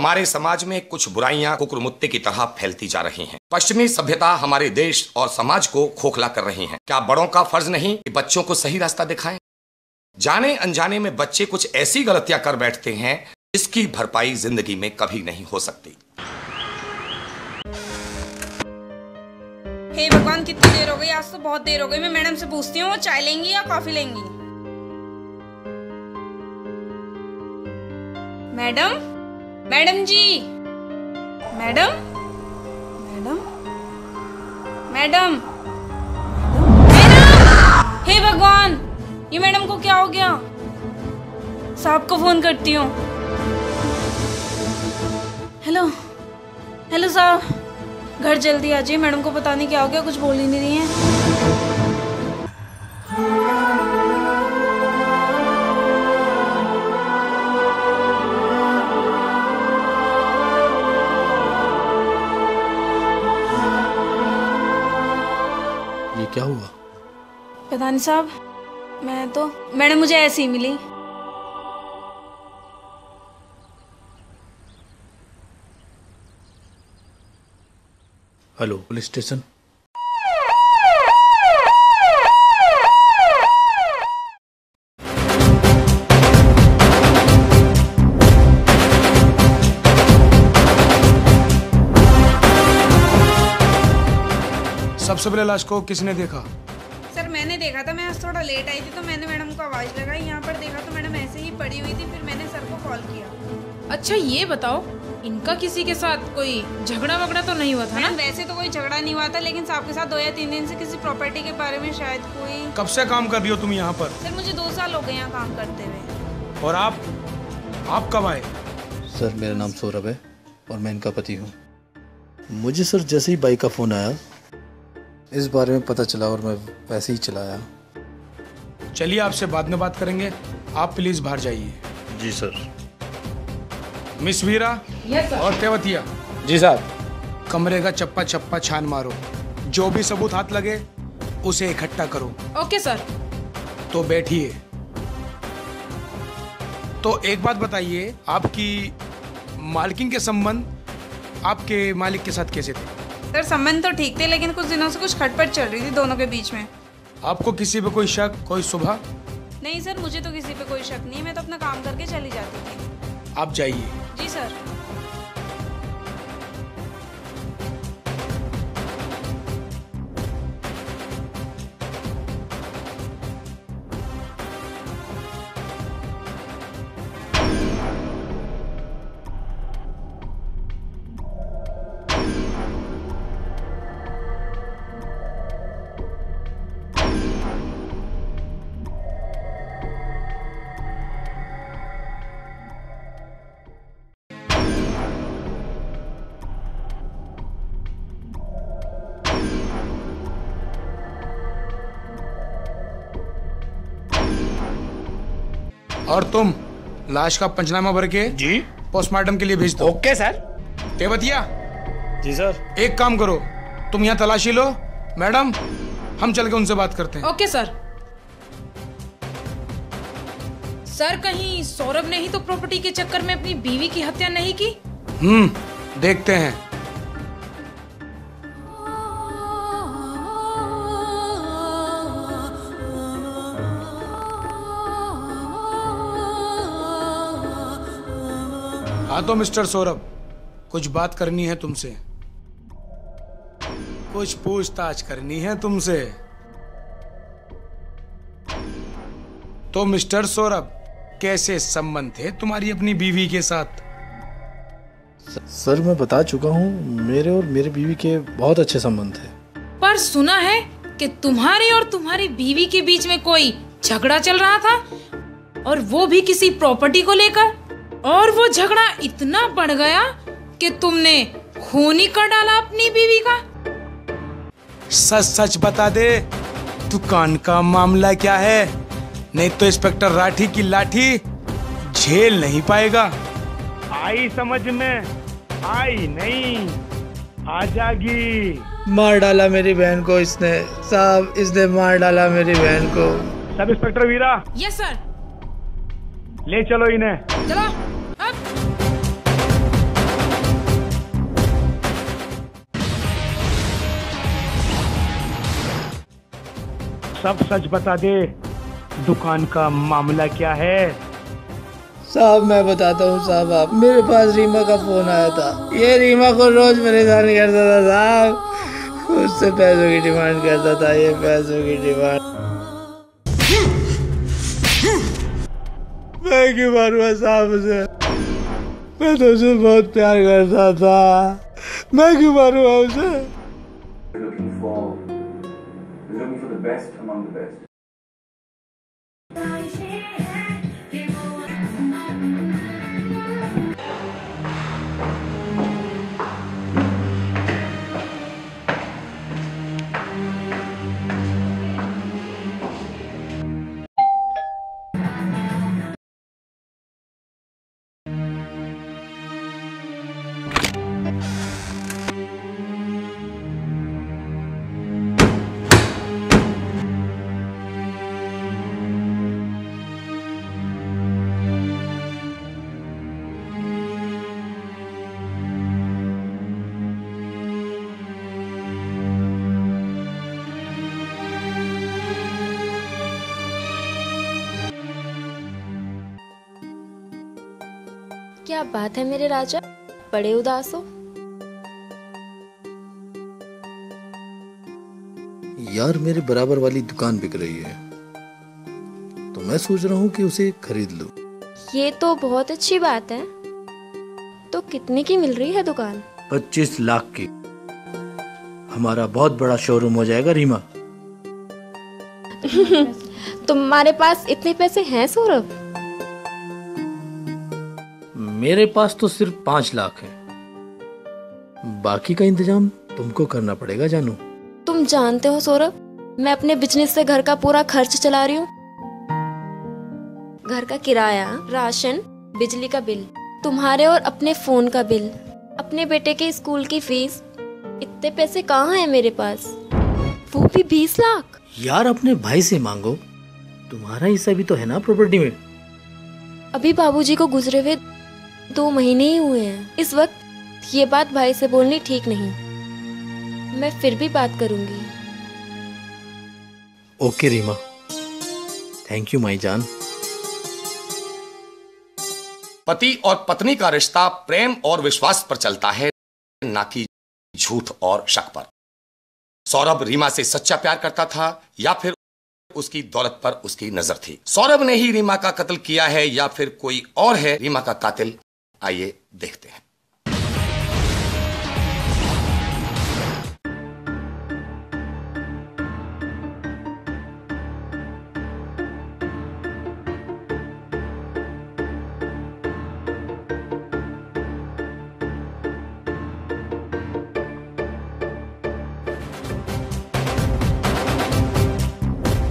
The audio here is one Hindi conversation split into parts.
हमारे समाज में कुछ बुराइयां कुकुरमुत्ते की तरह फैलती जा रही हैं। पश्चिमी सभ्यता हमारे देश और समाज को खोखला कर रही है। क्या बड़ों का फर्ज नहीं कि बच्चों को सही रास्ता दिखाएं? जाने अनजाने में बच्चे कुछ ऐसी गलतियां कर बैठते हैं जिसकी भरपाई जिंदगी में कभी नहीं हो सकती। हे भगवान, कितनी देर हो गई? आज तो बहुत देर हो गई। मैं मैडम से पूछती हूँ वो चाय लेंगी या कॉफी लेंगी। मैडम, मैडम जी, मैडम, मैडम, मैडम, मैडम। हे भगवान, ये मैडम को क्या हो गया? साहब को फोन करती हूँ। हेलो, हेलो साहब, घर जल्दी आ जाइए। मैडम को पता नहीं क्या हो गया, कुछ बोल ही नहीं रही हैं। ये क्या हुआ? पता नहीं साहब, मैडम मुझे ऐसे ही मिली। Hello, police station. सबसे पहले लाश को किसने देखा? सर मैंने देखा था। मैं आज थोड़ा लेट आई थी तो मैंने मैडम को आवाज लगाई। यहाँ पर देखा तो मैडम ऐसे ही पड़ी हुई थी। फिर मैंने सर को कॉल किया। अच्छा ये बताओ, इनका किसी के साथ कोई झगड़ा वगड़ा तो नहीं हुआ था ना? वैसे तो कोई झगड़ा नहीं हुआ था, लेकिन साहब के साथ 2 या 3 दिन से किसी प्रॉपर्टी के बारे में शायद कोई। कब से काम कर रही हो तुम यहाँ पर? सर मुझे 2 साल हो गए यहाँ काम करते हुए। और आप कब आए? सर मेरा नाम सौरभ है और मैं इनका पति हूँ। मुझे सर जैसे ही बाइक का फ़ोन आया इस बारे में पता चला और मैं वैसे ही चला आया। चलिए आपसे बाद में बात करेंगे, आप प्लीज बाहर जाइए। जी सर। मिस वीरा और तेवतिया जी सर। कमरे का चप्पा चप्पा छान मारो, जो भी सबूत हाथ लगे उसे इकट्ठा करो। Okay sir. तो बैठिए। तो एक बात बताइए, आपकी मालकिन के संबंध आपके मालिक के साथ कैसे थे? सर संबंध तो ठीक थे, लेकिन कुछ दिनों से कुछ खटपट चल रही थी दोनों के बीच में। आपको किसी पे कोई शक, कोई शुबा? नहीं सर, मुझे तो किसी पे कोई शक नहीं। मैं तो अपना काम करके चली जाती थी। आप जाइए। जी सर। और तुम लाश का पंचनामा भर के जी पोस्टमार्टम के लिए भेज दो। Okay sir. Tewatia ji sir. एक काम करो, तुम यहाँ तलाशी लो, मैडम हम चल के उनसे बात करते हैं। Okay sir. सर कहीं सौरभ ने ही तो प्रॉपर्टी के चक्कर में अपनी बीवी की हत्या नहीं की? देखते हैं। हाँ तो मिस्टर सौरभ, कुछ बात करनी है तुमसे, कुछ पूछताछ करनी है तुमसे। तो मिस्टर सौरभ, कैसे संबंध थे तुम्हारी अपनी बीवी के साथ? सर मैं बता चुका हूँ, मेरे और मेरी बीवी के बहुत अच्छे संबंध थे। पर सुना है कि तुम्हारी और तुम्हारी बीवी के बीच में कोई झगड़ा चल रहा था, और वो भी किसी प्रॉपर्टी को लेकर। और वो झगड़ा इतना बढ़ गया कि तुमने खून ही कर डाला अपनी बीवी का। सच सच बता दे, दुकान का मामला क्या है? नहीं तो इंस्पेक्टर राठी की लाठी झेल नहीं पाएगा। आई समझ में? आई नहीं, आ जाएगी। मार डाला मेरी बहन को इसने, साहब इसने मार डाला मेरी बहन को। सब इंस्पेक्टर वीरा, यस सर। ले चलो इन्हें। चलो अब। सब सच बता दे, दुकान का मामला क्या है? साहब मैं बताता हूँ साहब, आप मेरे पास रीमा का फोन आया था। ये रीमा को रोज परेशान करता था साहब, उससे पैसों की डिमांड करता था, ये पैसों की डिमांड। मैं क्यों मारूंगा साहब उसे? मैं तो उसे बहुत प्यार करता था, मैं क्यों मारूंगा उसे? looking for the best among the best. क्या बात है मेरे राजा, बड़े उदास हो? यार मेरे बराबर वाली दुकान बिक रही है, तो मैं सोच रहा हूँ कि उसे खरीद लूं। ये तो बहुत अच्छी बात है। तो कितने की मिल रही है दुकान? 25 लाख की। हमारा बहुत बड़ा शोरूम हो जाएगा रीमा। तुम्हारे पास इतने पैसे हैं सौरभ? मेरे पास तो सिर्फ 5 लाख है, बाकी का इंतजाम तुमको करना पड़ेगा जानू। तुम जानते हो सौरभ, मैं अपने बिजनेस से घर का पूरा खर्च चला रही हूँ। घर का किराया, राशन, बिजली का बिल, तुम्हारे और अपने फोन का बिल, अपने बेटे के स्कूल की फीस। इतने पैसे कहाँ हैं मेरे पास, वो भी 20 लाख। यार अपने भाई से मांगो, तुम्हारा हिस्सा भी तो है ना प्रॉपर्टी में। अभी बाबूजी को गुजरे हुए 2 महीने ही हुए हैं। इस वक्त ये बात भाई से बोलनी ठीक नहीं। मैं फिर भी बात करूंगी। Okay Reema, thank you my जान। पति और पत्नी का रिश्ता प्रेम और विश्वास पर चलता है, ना कि झूठ और शक पर। सौरभ रीमा से सच्चा प्यार करता था या फिर उसकी दौलत पर उसकी नजर थी? सौरभ ने ही रीमा का कत्ल किया है या फिर कोई और है रीमा का कातिल? आइए देखते हैं।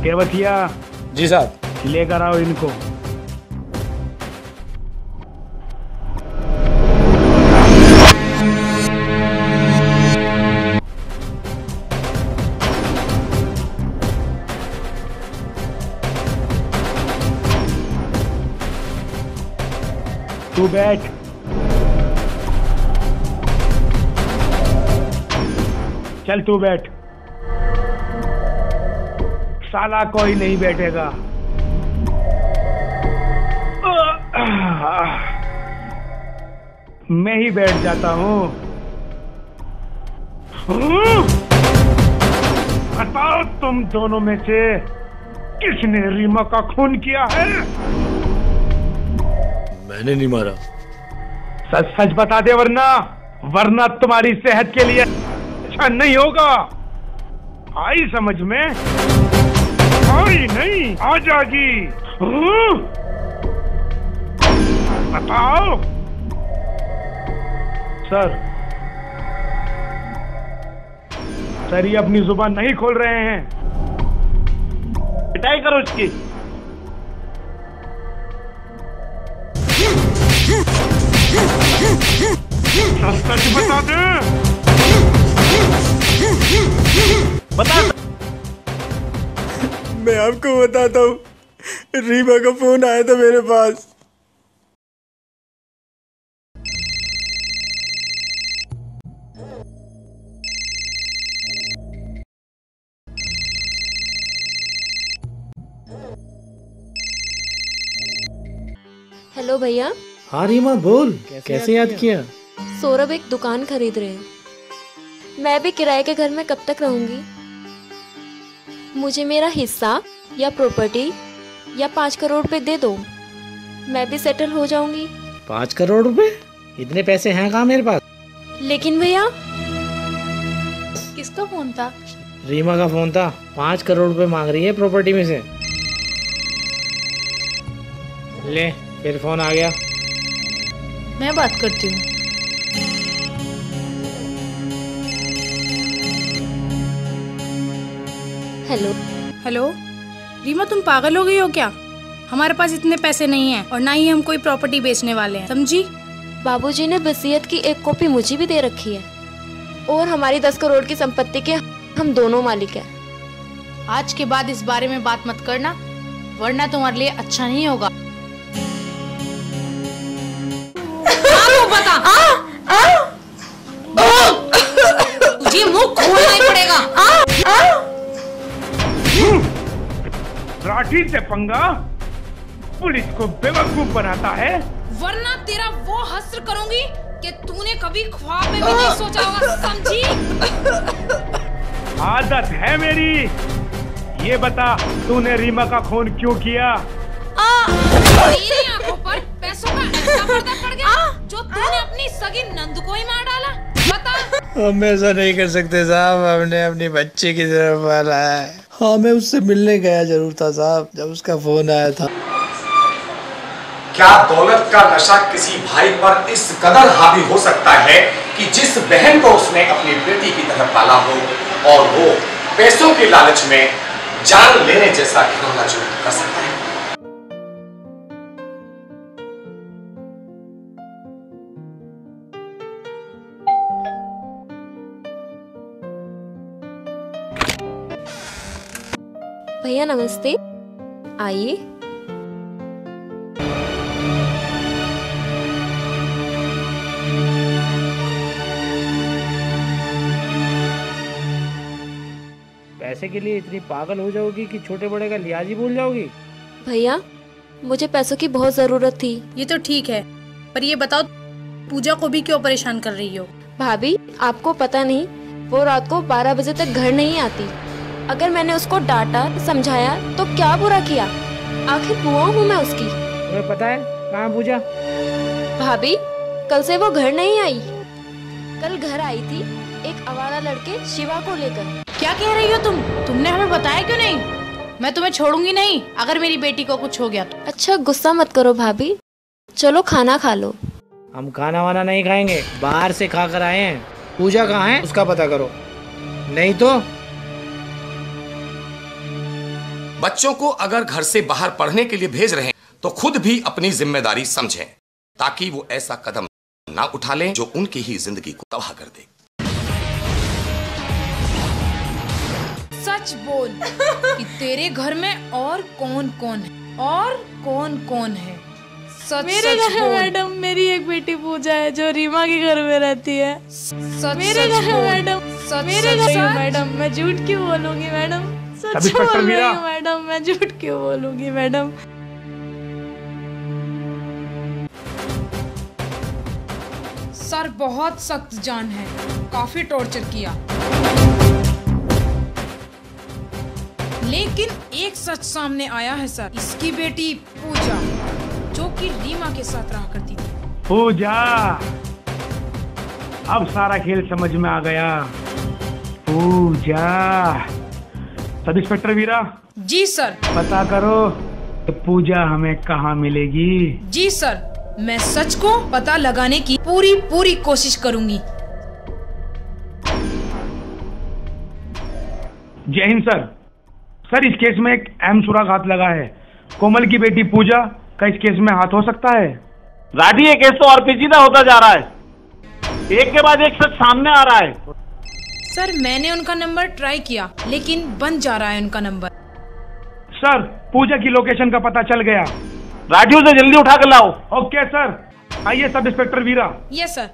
केवतिया जी साहब। लेकर आओ इनको। तू बैठ। चल तू बैठ। साला कोई नहीं बैठेगा। मैं ही बैठ जाता हूँ। बताओ तुम दोनों में से किसने रीमा का खून किया है? मैंने नहीं मारा। सच सच बता दे, वरना तुम्हारी सेहत के लिए अच्छा नहीं होगा। आई समझ में? आई नहीं, आ जाएगी। बताओ। सर ये अपनी जुबान नहीं खोल रहे हैं। पिटाई करो उसकी। सच बता दे। बता। मैं आपको बताता हूँ, रीमा का फोन आया था मेरे पास। हेलो भैया। हाँ रीमा बोल, कैसे याद किया? सौरभ एक दुकान खरीद रहे हैं। मैं भी किराए के घर में कब तक रहूंगी? मुझे मेरा हिस्सा या प्रॉपर्टी या 5 करोड़ रुपए दे दो, मैं भी सेटल हो जाऊंगी। 5 करोड़ रुपए? इतने पैसे हैं कहाँ मेरे पास? लेकिन भैया। किसका फोन था? रीमा का फोन था। 5 करोड़ रुपए मांग रही है प्रॉपर्टी में से। ले फिर फोन आ गया। मैं बात करती हूँ। हेलो। हेलो रीमा, तुम पागल हो गई हो क्या? हमारे पास इतने पैसे नहीं हैं और ना ही हम कोई प्रॉपर्टी बेचने वाले हैं, समझी? बाबूजी ने वसीयत की एक कॉपी मुझे भी दे रखी है और हमारी 10 करोड़ की संपत्ति के हम दोनों मालिक हैं। आज के बाद इस बारे में बात मत करना, वरना तुम्हारे लिए अच्छा नहीं होगा। बता, तुझे मुंह खोलना ही पड़ेगा। राठी से पंगा पुलिस को बेवकूफ बनाता है, वरना तेरा वो हस्र करूंगी कि तूने कभी ख्वाब में भी नहीं सोचा होगा, समझी? आदत है मेरी। ये बता, तूने रीमा का खून क्यों किया? तेरी आंखों पर पैसों का ऐसा पर्दा पड़ गया जो तूने अपनी सगी नंद को ही मार डाला। बता। हम ऐसा नहीं कर सकते साहब, हमने अपनी बच्ची की तरफ पाला है। हाँ मैं उससे मिलने गया जरूर था साहब, जब उसका फोन आया था। क्या दौलत का नशा किसी भाई पर इस कदर हावी हो सकता है कि जिस बहन को उसने अपनी बेटी की तरह पाला हो और वो पैसों के लालच में जान लेने जैसा घिनौना जुर्म कर सकता है? भैया नमस्ते, आइए। पैसे के लिए इतनी पागल हो जाओगी कि छोटे बड़े का लिहाज ही भूल जाओगी? भैया मुझे पैसों की बहुत जरूरत थी। ये तो ठीक है, पर ये बताओ पूजा को भी क्यों परेशान कर रही हो? भाभी आपको पता नहीं, वो रात को 12 बजे तक घर नहीं आती। अगर मैंने उसको डांटा समझाया तो क्या बुरा किया? आखिर बुआ हूँ मैं उसकी। तुम्हें पता है कहाँ पूजा? भाभी कल से वो घर नहीं आई। कल घर आई थी एक आवारा लड़के शिवा को लेकर। क्या कह रही हो तुम? तुमने हमें बताया क्यों नहीं? मैं तुम्हें छोड़ूंगी नहीं अगर मेरी बेटी को कुछ हो गया तो। अच्छा गुस्सा मत करो भाभी, चलो खाना खा लो। हम खाना वाना नहीं खाएंगे, बाहर से खा कर आए हैं। पूजा कहाँ है उसका पता करो, नहीं तो। बच्चों को अगर घर से बाहर पढ़ने के लिए भेज रहे हैं तो खुद भी अपनी जिम्मेदारी समझें, ताकि वो ऐसा कदम ना उठा लें जो उनकी ही जिंदगी को तबाह कर दे। सच बोल कि तेरे घर में और कौन कौन है, और कौन कौन है? सच मेरे सच घर बोल। मैडम मेरी एक बेटी पूजा है जो रीमा के घर में रहती है। सच मेरे सच घर बोल। मैडम, सच मेरे सच घर सच। मैडम, मैं झूठ क्यों बोलूंगी मैडम? सच इंस्पेक्टर बोल रही मीरा। हूँ मैडम, मैं झूठ क्यों बोलूंगी मैडम? सर बहुत सख्त जान है, काफी टॉर्चर किया, लेकिन एक सच सामने आया है सर। इसकी बेटी पूजा जो कि रीमा के साथ रहा करती थी। पूजा, अब सारा खेल समझ में आ गया। पूजा। सब इंस्पेक्टर वीरा, जी सर। पता करो कि पूजा हमें कहाँ मिलेगी। जी सर, मैं सच को पता लगाने की पूरी कोशिश करूंगी। जय हिंद सर। सर इस केस में एक अहम सुराग हाथ लगा है। कोमल की बेटी पूजा का इस केस में हाथ हो सकता है। राठी, ये केस तो और पेचीदा होता जा रहा है। एक के बाद एक सच सामने आ रहा है। सर मैंने उनका नंबर ट्राई किया, लेकिन बंद जा रहा है उनका नंबर। सर पूजा की लोकेशन का पता चल गया। राठी, उसे जल्दी उठा कर लाओ। Okay sir. आइए सब इंस्पेक्टर वीरा। Yes sir.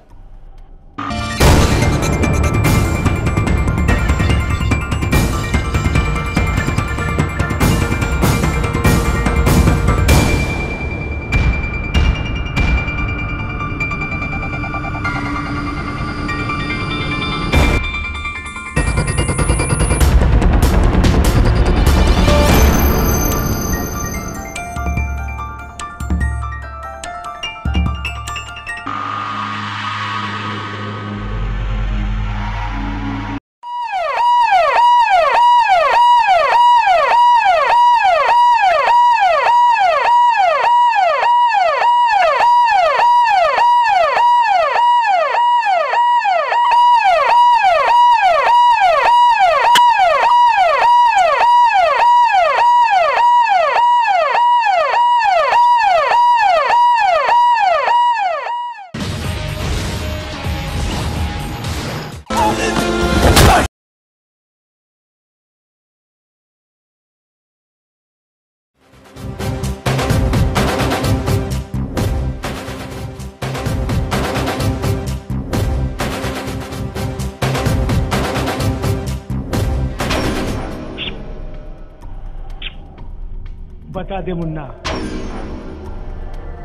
बता दे मुन्ना,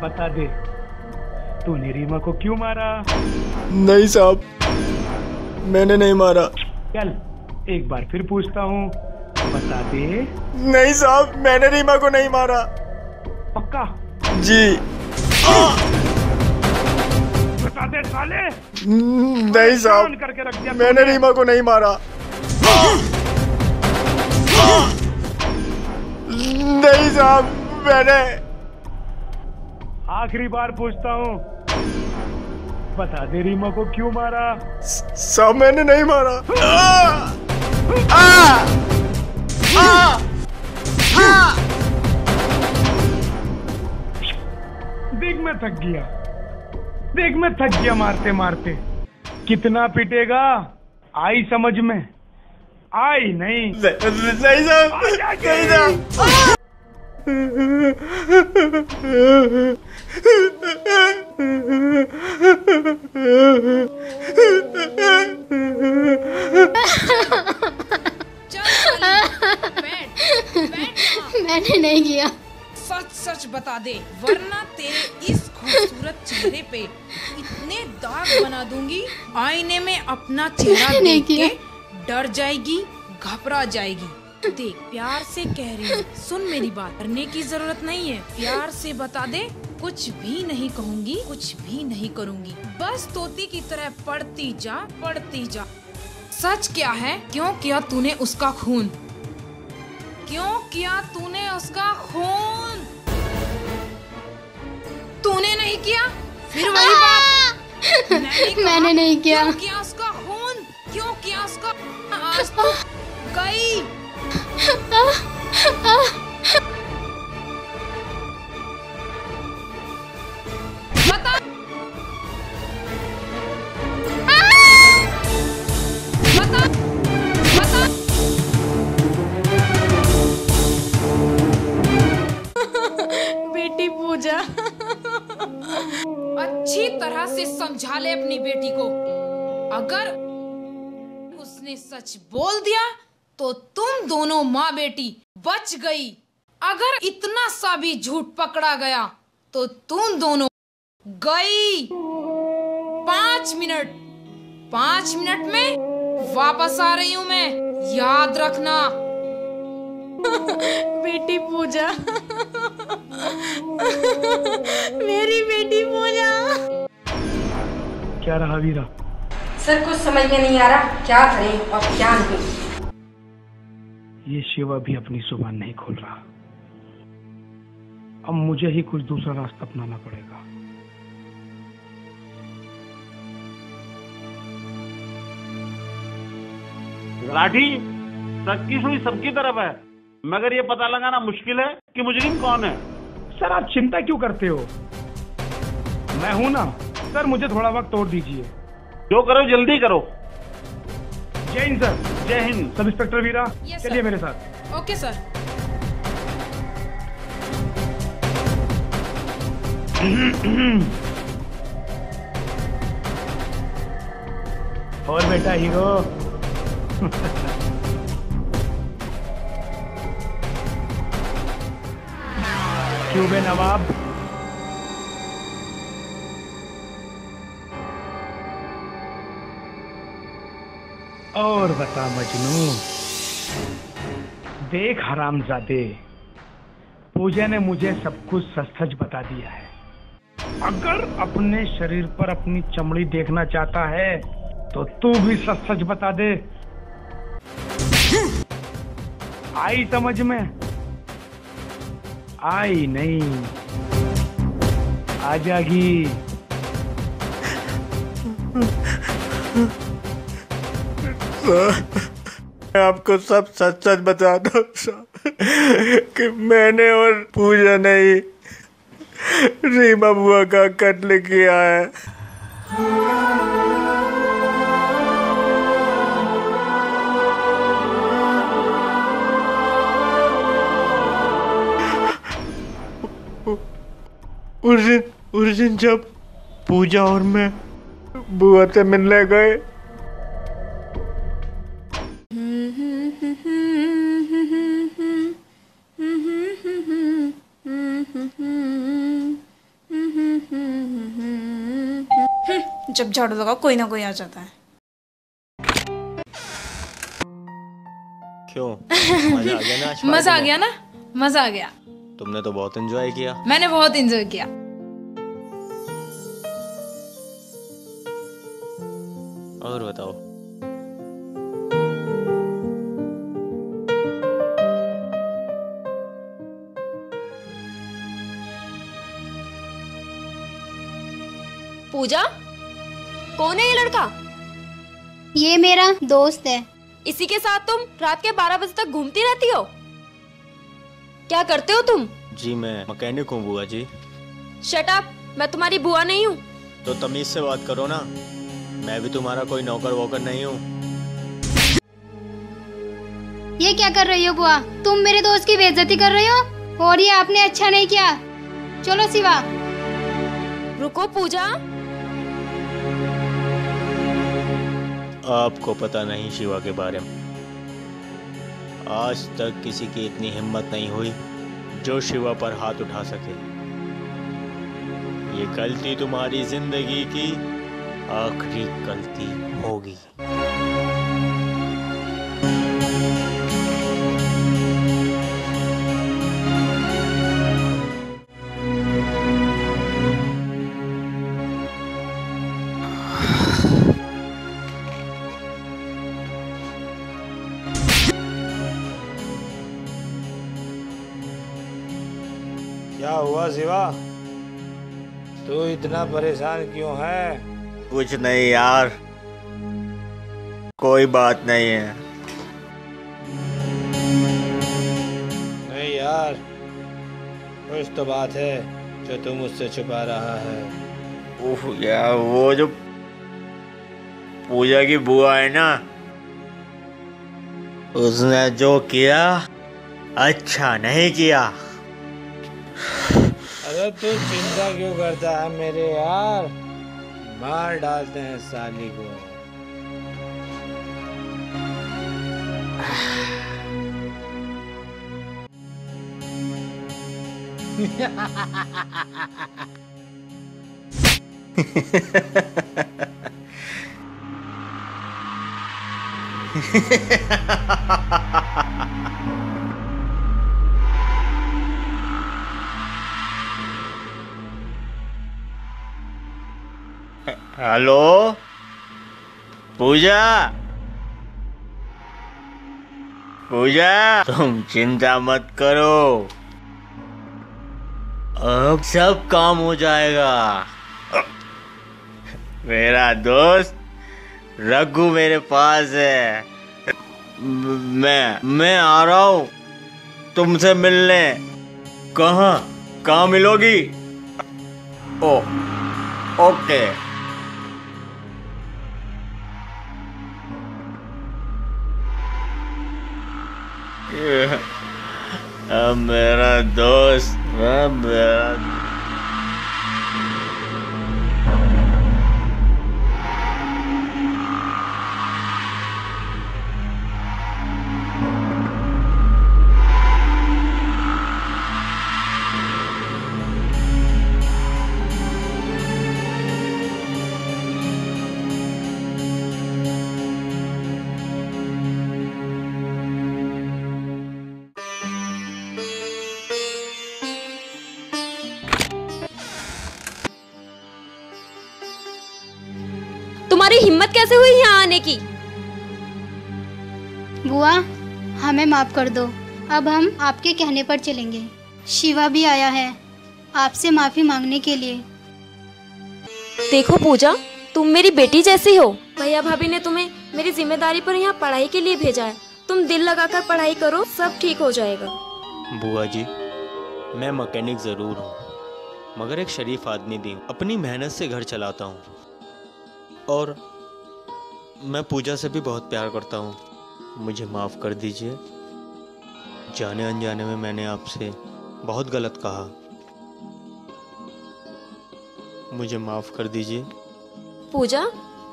बता दे, तूने रीमा को क्यों मारा? नहीं साहब, मैंने नहीं मारा। चल एक बार फिर पूछता हूँ, बता दे। नहीं साहब, मैंने रीमा को नहीं मारा। पक्का? जी। बता दे साले। नहीं साहब, करके रख दिया मैंने रीमा को नहीं मारा। नहीं साहब, मैंने। आखिरी बार पूछता हूँ, बता दे रीमा को क्यों मारा? साहब मैंने नहीं मारा। देख मैं थक गया, देख मैं थक गया मारते मारते। कितना पिटेगा? आई समझ में? आई नहीं। नहीं साहब, नहीं साहब। मैंने नहीं किया। सच सच बता दे, वरना तेरे इस खूबसूरत चेहरे पे इतने दाग बना दूंगी, आईने में अपना चेहरा देख के डर जाएगी, घबरा जाएगी। देख, प्यार से कह रही हूँ, सुन मेरी बात, करने की जरूरत नहीं है। प्यार से बता दे, कुछ भी नहीं कहूँगी, कुछ भी नहीं करूँगी, बस तोती की तरह पढ़ती जा, पढ़ती जा। सच क्या है? क्यों किया तूने उसका खून? क्यों किया तूने उसका खून? तूने नहीं किया? फिर वही बात। मैंने नहीं किया। क्यों किया उसका खून? क्यों किया उसका? आज तो गई। बता, बता, बता। बेटी पूजा, अच्छी तरह से समझा ले अपनी बेटी को। अगर उसने सच बोल दिया तो तुम दोनों माँ बेटी बच गई। अगर इतना सा भी झूठ पकड़ा गया तो तुम दोनों गई। 5 मिनट, 5 मिनट में वापस आ रही हूँ मैं, याद रखना। बेटी पूजा, मेरी बेटी पूजा। क्या रहा वीरा? सर कुछ समझ में नहीं आ रहा, क्या करें और क्या नहीं। ये शिवा भी अपनी जुबान नहीं खोल रहा। अब मुझे ही कुछ दूसरा रास्ता अपनाना पड़ेगा। लाठी सच की सुई सबकी तरफ है, मगर ये पता लगाना मुश्किल है कि मुजरिम कौन है। सर आप चिंता क्यों करते हो? मैं हूं ना सर, मुझे थोड़ा वक्त और दीजिए। जो करो जल्दी करो। जय हिंद सर। जय हिंद। सब इंस्पेक्टर वीरा, Yes, चलिए sir. मेरे साथ। Okay sir. और बेटा हीरो। क्यों बे नवाब? और बता मजनू। देख हरामजादे, पूजा ने मुझे सब कुछ सच बता दिया है। अगर अपने शरीर पर अपनी चमड़ी देखना चाहता है तो तू भी सच बता दे। आई समझ में? आई नहीं, आ जाएगी। मैं आपको सब सच सच बताता हूँ कि मैंने और पूजा नहीं रीमा बुआ का कत्ल किया है। उस दिन जब पूजा और मैं बुआ से मिलने गए, जब झाड़ू लगा कोई ना कोई आ जाता है। क्यों, मजा आ गया ना आज? मजा आ गया ना, मजा आ गया। तुमने तो बहुत एंजॉय किया। मैंने बहुत एंजॉय किया। और बताओ। पूजा, कौन है ये लड़का? ये मेरा दोस्त है। इसी के साथ तुम रात के 12 बजे तक घूमती रहती हो? क्या करते हो तुम? जी मैं मैकेनिक हूँ बुआ जी। शट अप, मैं तुम्हारी बुआ नहीं हूँ। तो तमीज से बात करो ना, मैं भी तुम्हारा कोई नौकर वोकर नहीं हूँ। ये क्या कर रही हो बुआ? तुम मेरे दोस्त की बेइज्जती कर रही हो और ये आपने अच्छा नहीं किया। चलो शिवा। रुको पूजा। आपको पता नहीं शिवा के बारे में, आज तक किसी की इतनी हिम्मत नहीं हुई जो शिवा पर हाथ उठा सके। ये गलती तुम्हारी जिंदगी की आखिरी गलती होगी। क्या हुआ शिवा, तू इतना परेशान क्यों है? कुछ नहीं यार, कोई बात नहीं है। नहीं यार, कुछ तो बात है जो तू मुझसे छुपा रहा है। उफ यार, वो जो पूजा की बुआ है ना, उसने जो किया अच्छा नहीं किया। अरे तू चिंता क्यों करता है मेरे यार, मार डालते हैं साली को। हेलो पूजा, पूजा तुम चिंता मत करो, अब सब काम हो जाएगा। मेरा दोस्त रघु मेरे पास है, मैं आ रहा हूँ तुमसे मिलने। कहाँ मिलोगी? ओके। मेरा दोस्त, मेरा तुम्हारी हिम्मत कैसे हुई यहाँ आने की? बुआ हमें माफ कर दो, अब हम आपके कहने पर चलेंगे। शिवा भी आया है आपसे माफी मांगने के लिए। देखो पूजा, तुम मेरी बेटी जैसी हो। भैया भाभी ने तुम्हें मेरी जिम्मेदारी पर यहाँ पढ़ाई के लिए भेजा है। तुम दिल लगाकर पढ़ाई करो, सब ठीक हो जाएगा। बुआ जी, मैं मैकेनिक जरूर हूँ मगर एक शरीफ आदमी भी हूँ। अपनी मेहनत से घर चलाता हूँ और मैं पूजा से भी बहुत प्यार करता हूँ। मुझे माफ़ कर दीजिए, जाने अनजाने में मैंने आपसे बहुत गलत कहा, मुझे माफ़ कर दीजिए। पूजा,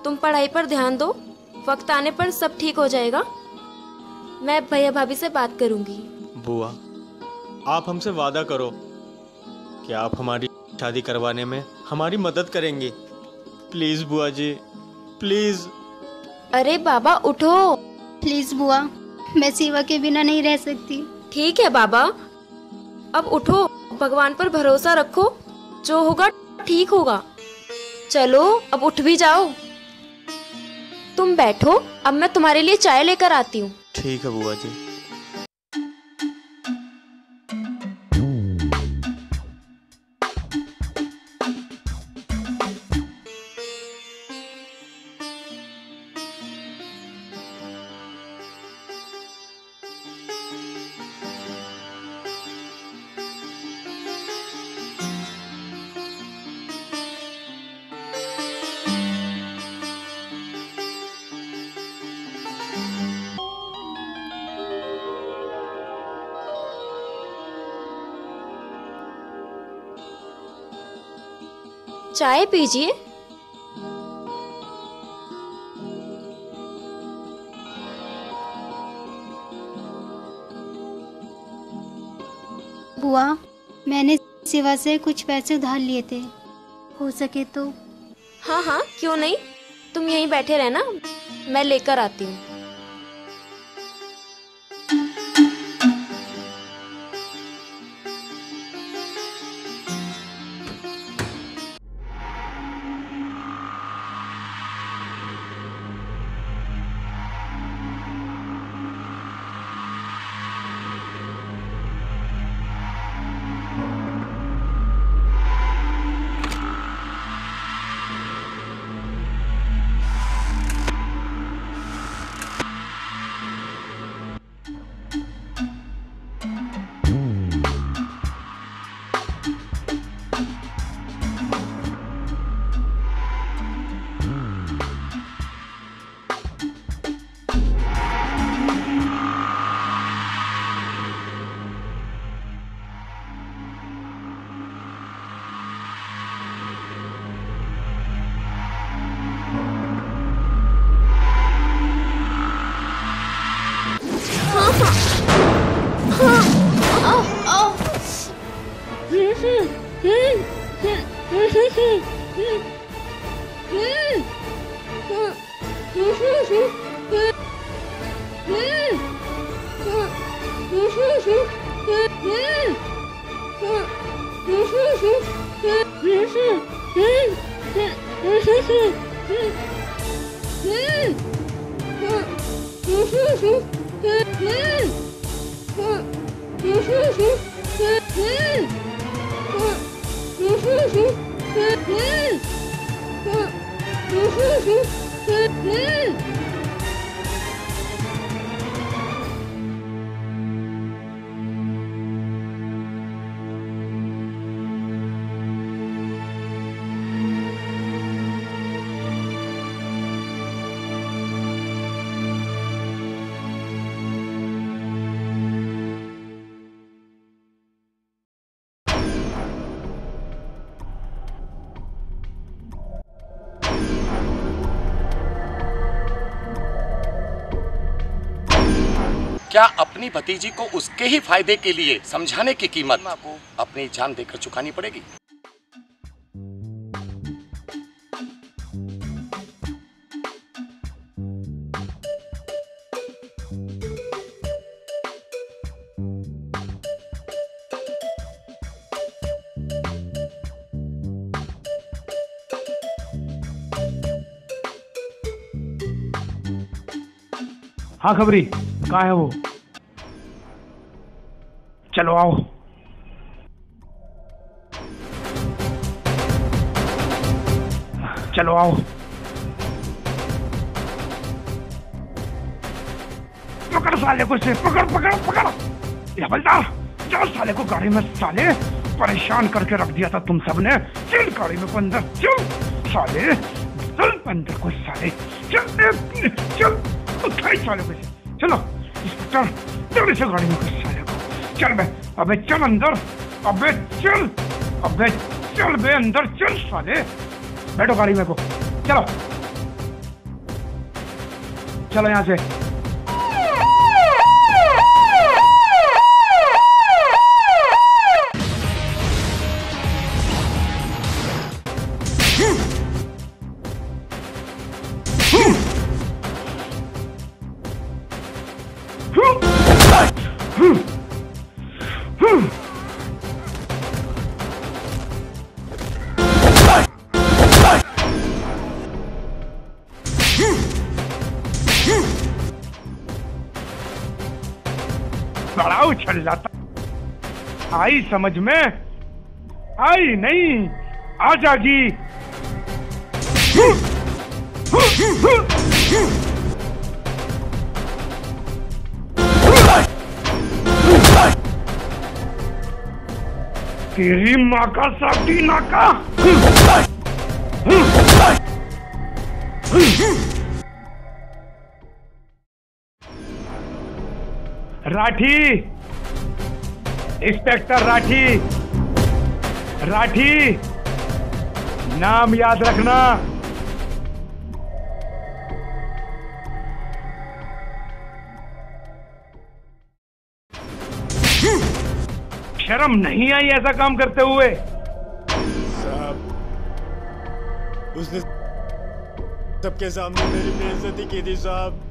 तुम पढ़ाई पर ध्यान दो, वक्त आने पर सब ठीक हो जाएगा। मैं भैया भाभी से बात करूंगी। बुआ, आप हमसे वादा करो कि आप हमारी शादी करवाने में हमारी मदद करेंगी। प्लीज बुआ जी, प्लीज। अरे बाबा उठो। प्लीज बुआ, मैं शिवा के बिना नहीं रह सकती। ठीक है बाबा, अब उठो, भगवान पर भरोसा रखो, जो होगा ठीक होगा। चलो अब उठ भी जाओ। तुम बैठो, अब मैं तुम्हारे लिए चाय लेकर आती हूँ। ठीक है बुआ जी। चाय पीजिए। बुआ, मैंने शिवा से कुछ पैसे उधार लिए थे, हो सके तो। हाँ हाँ, क्यों नहीं, तुम यहीं बैठे रहना, मैं लेकर आती हूँ। क्या अपनी भतीजी को उसके ही फायदे के लिए समझाने की कीमत अपनी जान देकर चुकानी पड़ेगी? हाँ खबरी, कहाँ है वो? चलो आओ। चलो आओ। पकड़ साले को, से पकड़ पकड़ पकड़। हवलदार, जाओ साले को गाड़ी में, साले परेशान करके रख दिया था तुम सबने। चल गाड़ी में अंदर, चल साले, चल अंदर को साले, चल चल उठाई साले को। चलो इंस्पेक्टर, जल्दी से गाड़ी में घुस साले को। चल बे, अबे चल अंदर, अबे चल, अबे चल बे अंदर, चल साले। बैठो गाड़ी में को, चलो चलो यहाँ से। बड़ा उछल जाता। आई समझ में? आई नहीं, आ जागी। तेरी माँ का साथी नाका। राठी, इंस्पेक्टर राठी। राठी, नाम याद रखना। शर्म नहीं आई ऐसा काम करते हुए? साहब, उसने सबके सामने मेरी बेइज्जती की थी साहब।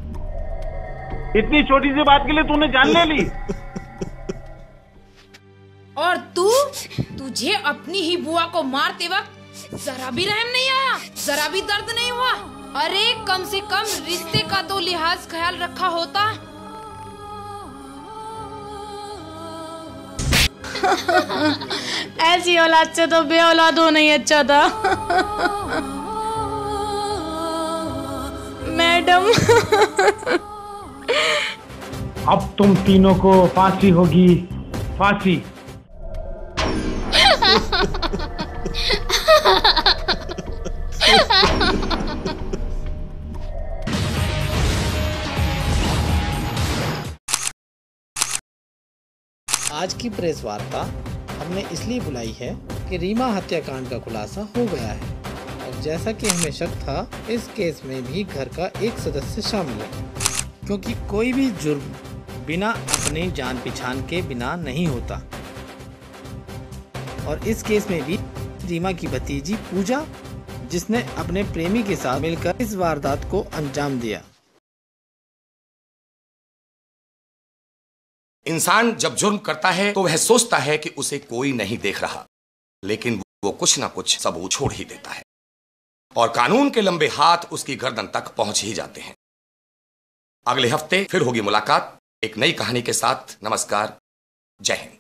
इतनी छोटी सी बात के लिए तूने जान ले ली? और तुझे अपनी ही बुआ को मारते वक्त जरा भी रहम नहीं आया, जरा भी दर्द नहीं हुआ? अरे कम से कम रिश्ते का तो लिहाज ख्याल रखा होता। ऐसी औलाद से तो बे औलाद होना ही अच्छा था। मैडम, अब तुम तीनों को फांसी होगी, फांसी। आज की प्रेस वार्ता हमने इसलिए बुलाई है कि रीमा हत्याकांड का खुलासा हो गया है और जैसा कि हमें शक था, इस केस में भी घर का एक सदस्य शामिल है, क्योंकि कोई भी जुर्म बिना अपनी जान पहचान के बिना नहीं होता। और इस केस में भी रीमा की भतीजी पूजा, जिसने अपने प्रेमी के साथ मिलकर इस वारदात को अंजाम दिया। इंसान जब जुर्म करता है तो वह सोचता है कि उसे कोई नहीं देख रहा, लेकिन वो कुछ ना कुछ सबूत छोड़ ही देता है और कानून के लंबे हाथ उसकी गर्दन तक पहुंच ही जाते हैं। अगले हफ्ते फिर होगी मुलाकात एक नई कहानी के साथ। नमस्कार, जय हिंद।